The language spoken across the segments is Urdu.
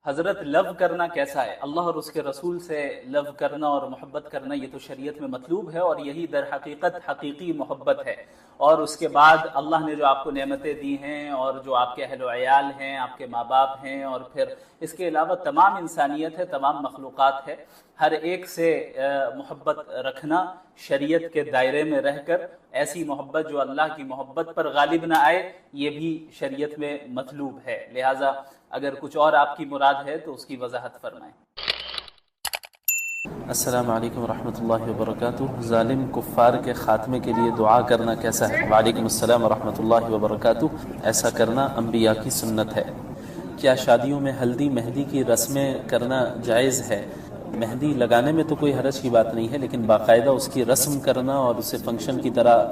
حضرت لو کرنا کیسا ہے؟ اللہ اور اس کے رسول سے لو کرنا اور محبت کرنا یہ تو شریعت میں مطلوب ہے، اور یہی در حقیقت حقیقی محبت ہے۔ اور اس کے بعد اللہ نے جو آپ کو نعمتیں دی ہیں اور جو آپ کے اہل و عیال ہیں، آپ کے ماں باپ ہیں، اور پھر اس کے علاوہ تمام انسانیت ہے، تمام مخلوقات ہے، ہر ایک سے محبت رکھنا شریعت کے دائرے میں رہ کر، ایسی محبت جو اللہ کی محبت پر غالب نہ آئے، یہ بھی شریعت میں مطلوب ہے۔ لہٰذا اگر کچھ اور آپ کی مراد ہے تو اس کی وضاحت فرمائیں۔ السلام علیکم ورحمۃ اللہ وبرکاتہ۔ ظالم کفار کے خاتمے کے لیے دعا کرنا کیسا ہے؟ وعلیکم السلام ورحمۃ اللہ وبرکاتہ۔ ایسا کرنا انبیاء کی سنت ہے۔ کیا شادیوں میں ہلدی مہندی کی رسمیں کرنا جائز ہے؟ مہندی لگانے میں تو کوئی حرج کی بات نہیں ہے، لیکن باقاعدہ اس کی رسم کرنا اور اسے فنکشن کی طرح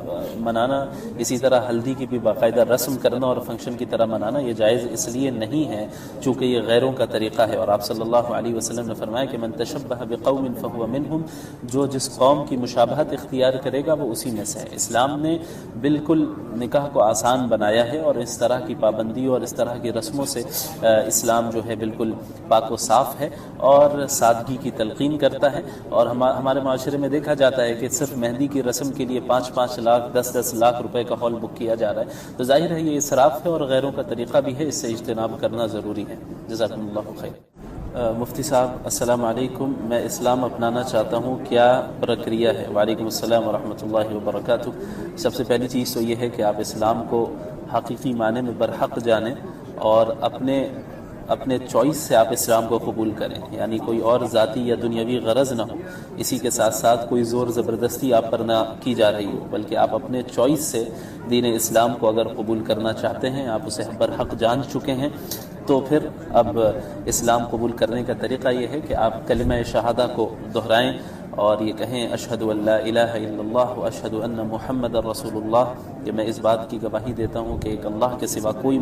منانا، اسی طرح ہلدی کی بھی باقاعدہ رسم کرنا اور فنکشن کی طرح منانا، یہ جائز اس لیے نہیں ہے چونکہ یہ غیروں کا طریقہ ہے، اور آپ صلی اللہ علیہ وسلم نے فرمایا کہ من تشبہ بقوم فہو منہم، جو جس قوم کی مشابہت اختیار کرے گا وہ اسی میں سے ہے۔ اسلام نے بالکل نکاح کو آسان بنایا ہے، اور اس طرح کی پابندی اور اس طرح کی رسموں سے اسلام جو ہے بالکل پاک و صاف ہے اور سادگی کی تلقین کرتا ہے۔ اور ہمارے معاشرے میں دیکھا جاتا ہے کہ صرف مہندی کی رسم کے لیے 5-5 لاکھ 10-10 لاکھ روپے کا ہال بک کیا جا رہا ہے، تو ظاہر ہے یہ اسراف ہے اور غیروں کا طریقہ بھی ہے، اس سے اجتناب کرنا ضروری ہے۔ جزاکم اللہ خیر۔ مفتی صاحب السلام علیکم، میں اسلام اپنانا چاہتا ہوں، کیا پرکریا ہے؟ وعلیکم السلام ورحمۃ اللہ وبرکاتہ۔ سب سے پہلی چیز تو یہ ہے کہ آپ اسلام کو حقیقی معنی میں برحق جانیں اور اپنے چوائس سے آپ اسلام کو قبول کریں، یعنی کوئی اور ذاتی یا دنیاوی غرض نہ ہو، اسی کے ساتھ ساتھ کوئی زور زبردستی آپ پر نہ کی جا رہی ہو، بلکہ آپ اپنے چوائس سے دین اسلام کو اگر قبول کرنا چاہتے ہیں، آپ اسے برحق جان چکے ہیں، تو پھر اب اسلام قبول کرنے کا طریقہ یہ ہے کہ آپ کلمہ شہادہ کو دہرائیں اور یہ کہیں اشہد ان لا الہ الا اللہ واشہد ان محمد رسول اللہ، کہ میں اس بات کی گواہی دیتا ہوں کہ ایک اللہ کے سوا کوئی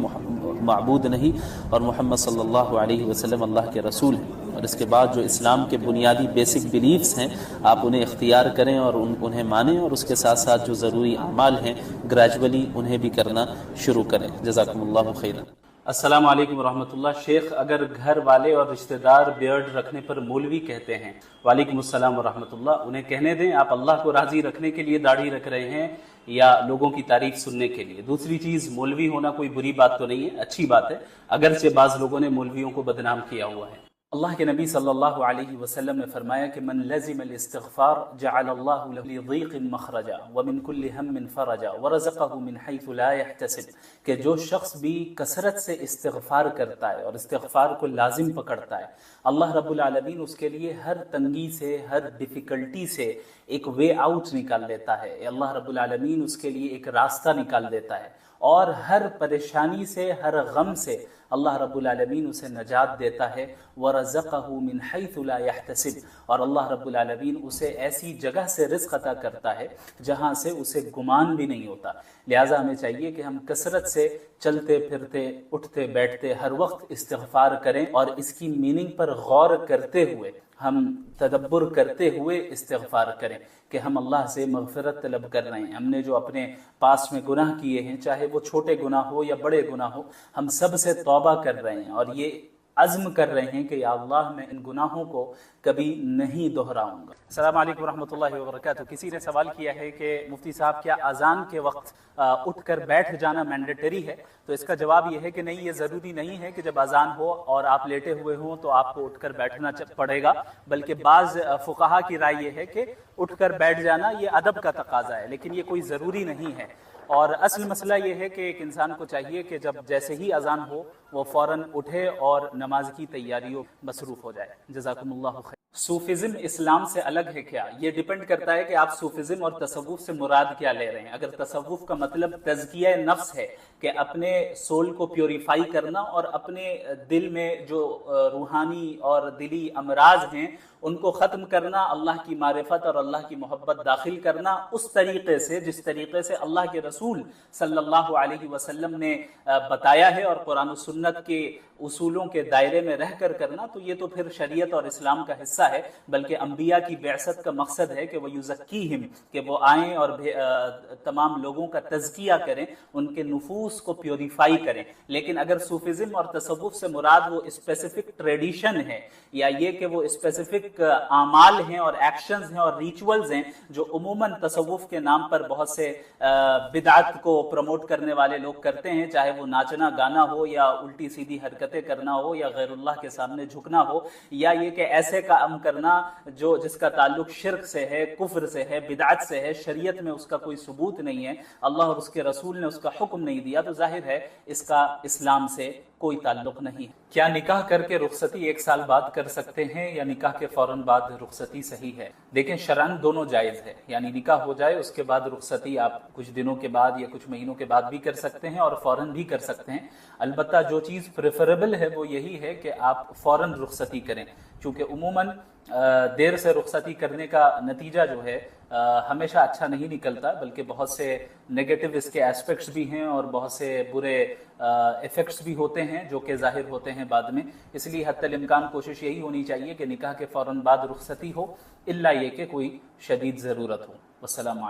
معبود نہیں اور محمد صلی اللہ علیہ وسلم اللہ کے رسول ہیں۔ اور اس کے بعد جو اسلام کے بنیادی بیسک بلیفز ہیں آپ انہیں اختیار کریں اور انہیں مانیں، اور اس کے ساتھ ساتھ جو ضروری اعمال ہیں گریجولی انہیں بھی کرنا شروع کریں۔ جزاکم اللہ خیرا۔ السلام علیکم ورحمۃ اللہ۔ شیخ، اگر گھر والے اور رشتہ دار بیئرڈ رکھنے پر مولوی کہتے ہیں، وعلیکم السلام ورحمۃ اللہ، انہیں کہنے دیں آپ اللہ کو راضی رکھنے کے لیے داڑھی رکھ رہے ہیں یا لوگوں کی تعریف سننے کے لیے؟ دوسری چیز، مولوی ہونا کوئی بری بات تو نہیں ہے، اچھی بات ہے، اگرچہ بعض لوگوں نے مولویوں کو بدنام کیا ہوا ہے۔ اللہ کے نبی صلی اللہ علیہ وسلم نے فرمایا کہ من لزم الاستغفار جعل اللہ له لضیق مخرجا ومن كل هم فرجا ورزقه من حيث لا يحتسب، کہ جو شخص بھی کثرت سے استغفار کرتا ہے اور استغفار کو لازم پکڑتا ہے، اللہ رب العالمین اس کے لیے ہر تنگی سے، ہر ڈیفیکلٹی سے ایک وے آؤٹ نکال دیتا ہے، اللہ رب العالمین اس کے لیے ایک راستہ نکال دیتا ہے، اور ہر پریشانی سے، ہر غم سے اللہ رب العالمین اسے نجات دیتا ہے۔ وَرَزَقَهُ مِنْ حَيْثُ لَا يَحْتَسِبُ، اور اللہ رب العالمین اسے ایسی جگہ سے رزق عطا کرتا ہے جہاں سے اسے گمان بھی نہیں ہوتا۔ لہٰذا ہمیں چاہیے کہ ہم کثرت سے چلتے پھرتے، اٹھتے بیٹھتے ہر وقت استغفار کریں، اور اس کی میننگ پر غور کرتے ہوئے، ہم تدبر کرتے ہوئے استغفار کریں کہ ہم اللہ سے مغفرت طلب کر رہے ہیں۔ ہم نے جو اپنے پاس میں گناہ کیے ہیں، چاہے وہ چھوٹے گناہ ہو یا بڑے گناہ ہو، ہم سب سے توبہ کر رہے ہیں، اور یہ عزم کر رہے ہیں کہ یا اللہ میں ان گناہوں کو کبھی نہیں دہراؤں گا۔ السلام علیکم ورحمۃ اللہ وبرکاتہ۔ کسی نے سوال کیا ہے کہ مفتی صاحب کیا اذان کے وقت اٹھ کر بیٹھ جانا مینڈیٹری ہے؟ تو اس کا جواب یہ ہے کہ نہیں، یہ ضروری نہیں ہے کہ جب اذان ہو اور آپ لیٹے ہوئے ہوں تو آپ کو اٹھ کر بیٹھنا پڑے گا، بلکہ بعض فقہا کی رائے یہ ہے کہ اٹھ کر بیٹھ جانا یہ ادب کا تقاضا ہے، لیکن یہ کوئی ضروری نہیں ہے۔ اور اصل مسئلہ یہ ہے کہ ایک انسان کو چاہیے کہ جب جیسے ہی اذان ہو وہ فوراً اٹھے اور نماز کی تیاریوں مصروف ہو جائے۔ جزاکم اللہ خیر۔ صوفیزم اسلام سے الگ ہے کیا؟ یہ ڈیپینڈ کرتا ہے کہ آپ صوفیزم اور تصوف سے مراد کیا لے رہے ہیں۔ اگر تصوف کا مطلب تزکیہ نفس ہے کہ اپنے سول کو پیوریفائی کرنا اور اپنے دل میں جو روحانی اور دلی امراض ہیں ان کو ختم کرنا، اللہ کی معرفت اور اللہ کی محبت داخل کرنا اس طریقے سے جس طریقے سے اللہ کے رسول صلی اللہ علیہ وسلم نے بتایا ہے، اور قرآن و سنت کے اصولوں کے دائرے میں رہ کر کرنا، تو یہ تو پھر شریعت اور اسلام کا حصہ ہے، بلکہ انبیاء کی بعثت کا مقصد ہے کہ وہ یزکیہم، کہ وہ آئیں اور تمام لوگوں کا تزکیہ کریں، ان کے نفوس کو پیوریفائی کریں۔ لیکن اگر صوفیزم اور تصوف سے مراد وہ اسپیسیفک ٹریڈیشن ہے، یا یہ کہ وہ اسپیسیفک اعمال ہیں اور ایکشنز ہیں اور ریچولز ہیں جو عموماً تصوف کے نام پر بہت سے بدعت کو پروموٹ کرنے والے لوگ کرتے ہیں، چاہے وہ ناچنا گانا ہو یا الٹی سیدھی حرکتیں کرنا ہو یا غیر اللہ کے سامنے جھکنا ہو، یا یہ کہ ایسے کام کرنا جس کا تعلق شرک سے ہے، کفر سے ہے، بدعت سے ہے، شریعت میں اس کا کوئی ثبوت نہیں ہے، اللہ اور اس کے رسول نے اس کا حکم نہیں دیا، تو ظاہر ہے اس کا اسلام سے کوئی تعلق نہیں ہے۔ کیا نکاح کر کے رخصتی 1 سال بعد کر سکتے ہیں یا نکاح کے فوراً بعد رخصتی صحیح ہے؟ دیکھیں شرعاً دونوں جائز ہے، یعنی نکاح ہو جائے اس کے بعد رخصتی آپ کچھ دنوں کے بعد یا کچھ مہینوں کے بعد بھی کر سکتے ہیں اور فوراً بھی کر سکتے ہیں۔ البتہ جو چیز پریفریبل ہے وہ یہی ہے کہ آپ فوراً رخصتی کریں، چونکہ عموماً دیر سے رخصتی کرنے کا نتیجہ جو ہے ہمیشہ اچھا نہیں نکلتا، بلکہ بہت سے نیگیٹو اس کے ایسپیکٹس بھی ہیں اور بہت سے برے ایفیکٹس بھی ہوتے ہیں جو کہ ظاہر ہوتے ہیں بعد میں۔ اس لیے حتی الامکان کوشش یہی ہونی چاہیے کہ نکاح کے فوراً بعد رخصتی ہو، الا یہ کہ کوئی شدید ضرورت ہو۔ والسلام علیکم۔